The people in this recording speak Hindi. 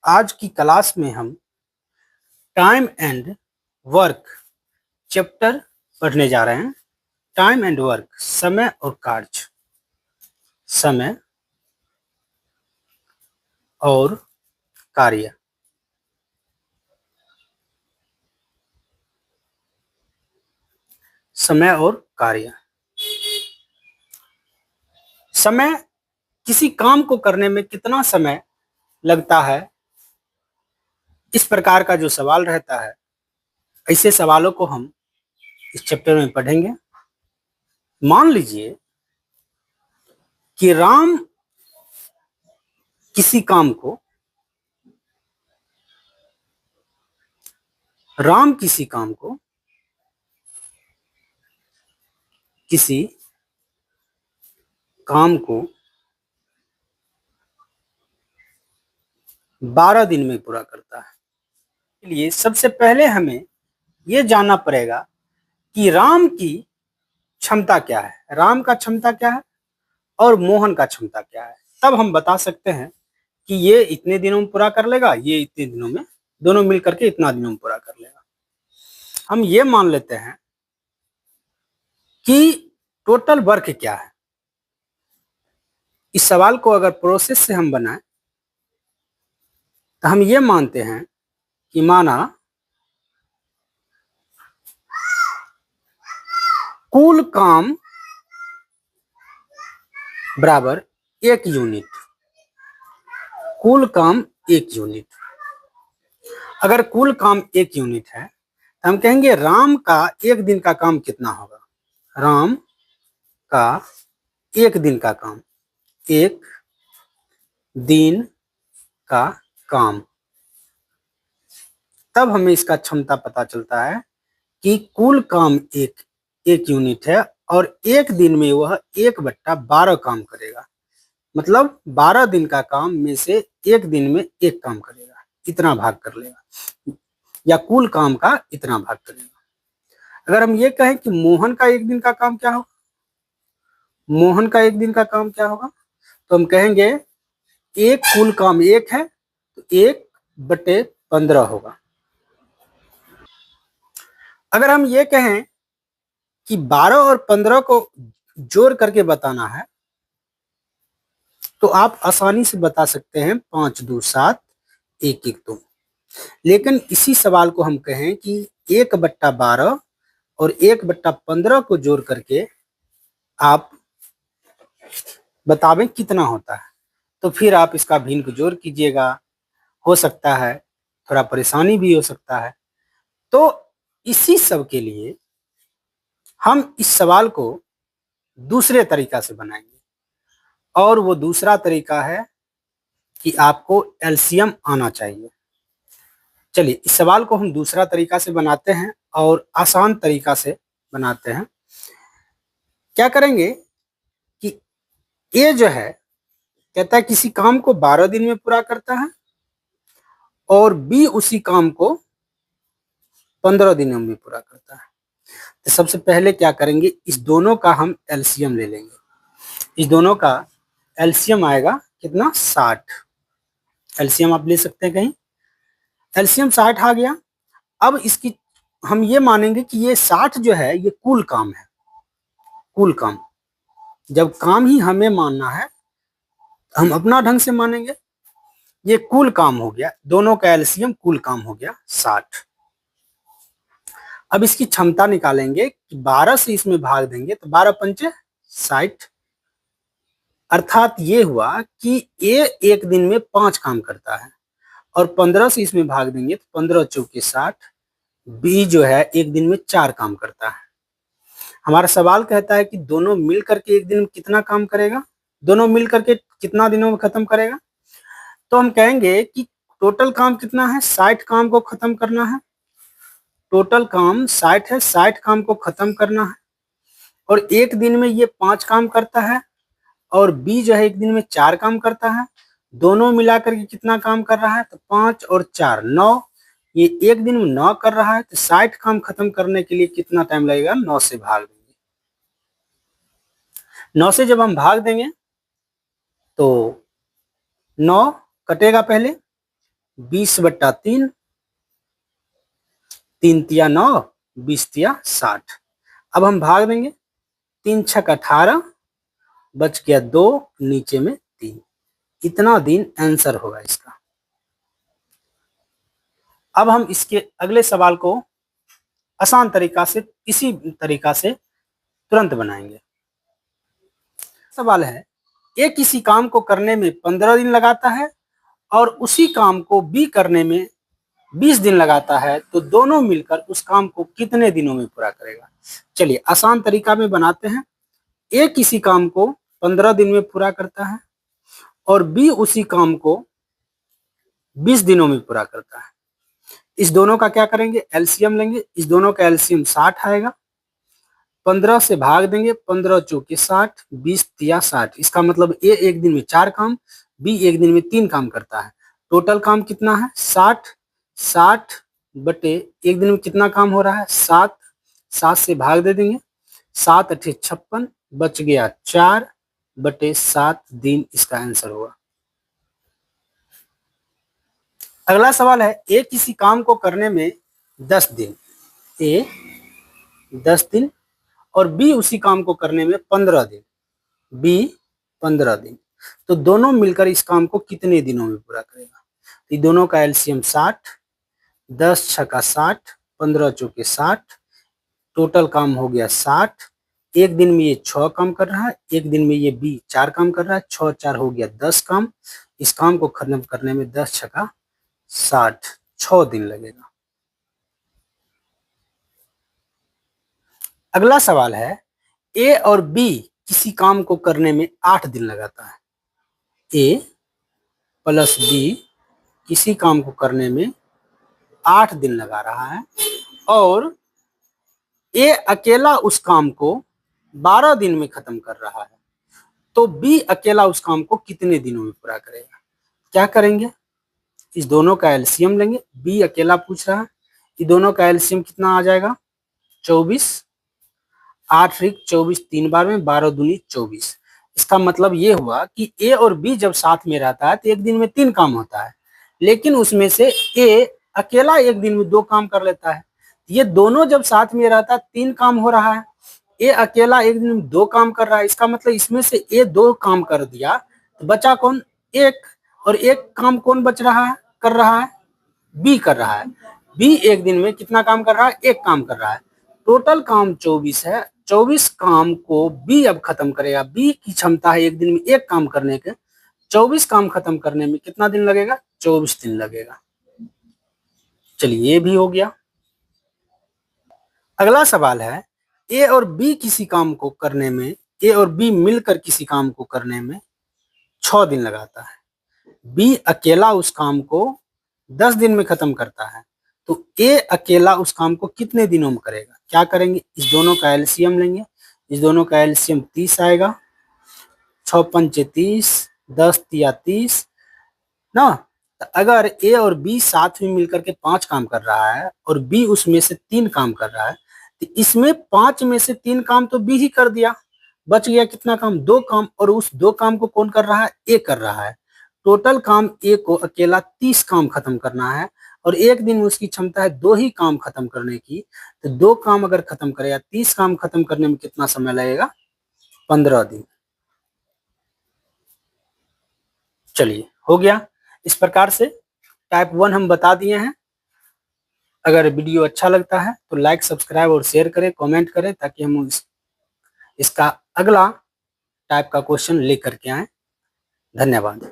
आज की क्लास में हम टाइम एंड वर्क चैप्टर पढ़ने जा रहे हैं। टाइम एंड वर्क, समय और कार्य, समय और कार्य। समय और कार्य। समय, किसी काम को करने में कितना समय लगता है, इस प्रकार का जो सवाल रहता है, ऐसे सवालों को हम इस चैप्टर में पढ़ेंगे। मान लीजिए कि किसी काम को राम किसी काम को किसी काम को 12 दिन में पूरा करता है। इसलिए सबसे पहले हमें यह जानना पड़ेगा कि राम की क्षमता क्या है, राम का क्षमता क्या है और मोहन का क्षमता क्या है। तब हम बता सकते हैं कि ये इतने दिनों में पूरा कर लेगा, ये इतने दिनों में, दोनों मिलकर के इतना दिनों में पूरा कर लेगा। हम ये मान लेते हैं कि टोटल वर्क क्या है। इस सवाल को अगर प्रोसेस से हम बनाएं तो हम ये मानते हैं कि माना कुल काम बराबर 1 यूनिट। कुल काम 1 यूनिट। अगर कुल काम 1 यूनिट है तो हम कहेंगे राम का 1 दिन का काम कितना होगा। राम का 1 दिन का काम, 1 दिन का काम। तब हमें इसका क्षमता पता चलता है कि कुल काम एक यूनिट है और 1 दिन में वह 1/12 काम करेगा। मतलब 12 दिन का काम में से 1 दिन में 1 काम करेगा, इतना भाग कर लेगा, या कुल काम का इतना भाग करेगा। अगर हम ये कहें कि मोहन का 1 दिन का काम क्या होगा, मोहन का 1 दिन का काम क्या होगा, तो हम कहेंगे एक कुल काम 1 है तो 1/15 होगा। अगर हम ये कहें कि 12 और 15 को जोड़ करके बताना है तो आप आसानी से बता सकते हैं 5 2 7 1 1 2। लेकिन इसी सवाल को हम कहें कि 1/12 और 1/15 को जोड़ करके आप बतावें कितना होता है, तो फिर आप इसका भिन्न जोड़ कीजिएगा। हो सकता है थोड़ा परेशानी भी हो सकता है। तो इसी सब के लिए हम इस सवाल को दूसरे तरीका से बनाएंगे, और वो दूसरा तरीका है कि आपको एलसीएम आना चाहिए। चलिए इस सवाल को हम दूसरा तरीका से बनाते हैं और आसान तरीका से बनाते हैं। क्या करेंगे कि ये जो है कहता है किसी काम को 12 दिन में पूरा करता है और बी उसी काम को 15 दिनों में पूरा करता है। तो सबसे पहले क्या करेंगे, इस दोनों का हम एलसीएम ले लेंगे। इस दोनों का एलसीएम आएगा कितना, 60। एलसीएम आप ले सकते हैं कहीं, एलसीएम 60 आ गया। अब इसकी हम ये मानेंगे कि ये 60 जो है ये कुल काम है। कुल काम, जब काम ही हमें मानना है हम अपना ढंग से मानेंगे। ये कुल काम हो गया, दोनों का एलसीएम कुल काम हो गया 60। अब इसकी क्षमता निकालेंगे कि 12 से इसमें भाग देंगे तो 12 पंचे 60। अर्थात ये हुआ कि ये 1 दिन में 5 काम करता है और 15 से इसमें भाग देंगे तो 15 चौके 60। बी जो है 1 दिन में 4 काम करता है। हमारा सवाल कहता है कि दोनों मिल करके 1 दिन में कितना काम करेगा, दोनों मिल करके कितना दिनों में खत्म करेगा। तो हम कहेंगे कि टोटल काम कितना है, 60 काम को खत्म करना है। टोटल काम 60 है, 60 काम को खत्म करना है और 1 दिन में ये 5 काम करता है और बी जो है 1 दिन में 4 काम करता है। दोनों मिलाकर के कितना काम कर रहा है, तो 5 और 4 9। ये 1 दिन में 9 कर रहा है तो 60 काम खत्म करने के लिए कितना टाइम लगेगा, 9 से भाग देंगे। 9 से जब हम भाग देंगे तो 9 कटेगा पहले, 20/3, 3 तिया 9, 20 तिया 60। अब हम भाग देंगे, 3 छक 18, बच गया 2, नीचे में 3। इतना दिन आंसर होगा इसका। अब हम इसके अगले सवाल को आसान तरीका से, इसी तरीका से तुरंत बनाएंगे। सवाल है, ए किसी काम को करने में 15 दिन लगाता है और उसी काम को बी करने में 20 दिन लगाता है, तो दोनों मिलकर उस काम को कितने दिनों में पूरा करेगा। चलिए आसान तरीका में बनाते हैं। ए किसी काम को 15 दिन में पूरा करता है और बी उसी काम को 20 दिनों में पूरा करता है। इस दोनों का क्या करेंगे, एलसीएम लेंगे। इस दोनों का एलसीएम 60 आएगा। 15 से भाग देंगे, 15 चौके 60, 20 तिया 60। इसका मतलब ए एक दिन में 4 काम, बी एक दिन में 3 काम करता है। टोटल काम कितना है, 60। 60 बटे एक दिन में कितना काम हो रहा है, 7। 7 से भाग दे देंगे, 7 अठे 56, बच गया 4 बटे 7 दिन इसका आंसर होगा। अगला सवाल है, ए किसी काम को करने में 10 दिन, ए 10 दिन और बी उसी काम को करने में 15 दिन, बी 15 दिन, तो दोनों मिलकर इस काम को कितने दिनों में पूरा करेगा। तो दोनों का एलसीएम 60, 10 छका 60, 15 चौके 60, टोटल काम हो गया 60। एक दिन में ये 6 काम कर रहा है, एक दिन में ये बी 4 काम कर रहा है, 6 4 हो गया 10 काम। इस काम को खत्म करने में 10 छका 60, 6 दिन लगेगा। अगला सवाल है, ए और बी किसी काम को करने में 8 दिन लगाता है। ए प्लस बी किसी काम को करने में 8 दिन लगा रहा है और ए अकेला उस काम को 12 दिन में खत्म कर रहा है, तो बी अकेला उस काम को कितने दिनों में पूरा करेगा। क्या करेंगे, इस दोनों का एलसीएम लेंगे। बी अकेला पूछ रहा है, इस दोनों का एलसीएम कितना आ जाएगा, 24। 8 रिक 24, 3 बार में 12 दूनी 24। इसका मतलब ये हुआ कि ए और बी जब साथ में रहता है तो एक दिन में 3 काम होता है, लेकिन उसमें से ए अकेला एक दिन में 2 काम कर लेता है। ये दोनों जब साथ में रहता है 3 काम हो रहा है, ए अकेला एक दिन में 2 काम कर रहा है। इसका मतलब इसमें से ए 2 काम कर दिया तो बचा कौन, एक। और एक काम कौन बच रहा है, कर रहा है, बी कर रहा है। बी एक दिन में कितना काम कर रहा है, एक काम कर रहा है। टोटल काम 24 है, 24 काम को बी अब खत्म करेगा। बी की क्षमता है एक दिन में एक काम करने के, 24 काम खत्म करने में कितना दिन लगेगा, 24 दिन लगेगा। चलिए ये भी हो गया। अगला सवाल है, ए और बी किसी काम को करने में, ए और बी मिलकर किसी काम को करने में 6 दिन लगाता है। बी अकेला उस काम को 10 दिन में खत्म करता है, तो ए अकेला उस काम को कितने दिनों में करेगा। क्या करेंगे, इस दोनों का एलसीएम लेंगे। इस दोनों का एलसीएम 30 आएगा। 6 पंचे 30, 10 तिया 30 ना। तो अगर ए और बी साथ में मिलकर के 5 काम कर रहा है और बी उसमें से 3 काम कर रहा है, तो इसमें 5 में से 3 काम तो बी ही कर दिया, बच गया कितना काम, 2 काम। और उस 2 काम को कौन कर रहा है, ए कर रहा है। टोटल काम ए को अकेला 30 काम खत्म करना है और एक दिन में उसकी क्षमता है 2 ही काम खत्म करने की। तो 2 काम अगर खत्म करेगा, 30 काम खत्म करने में कितना समय लगेगा, 15 दिन। चलिए हो गया। इस प्रकार से टाइप 1 हम बता दिए हैं। अगर वीडियो अच्छा लगता है तो लाइक, सब्सक्राइब और शेयर करें, कमेंट करें, ताकि हम इसका अगला टाइप का क्वेश्चन लेकर के आए। धन्यवाद।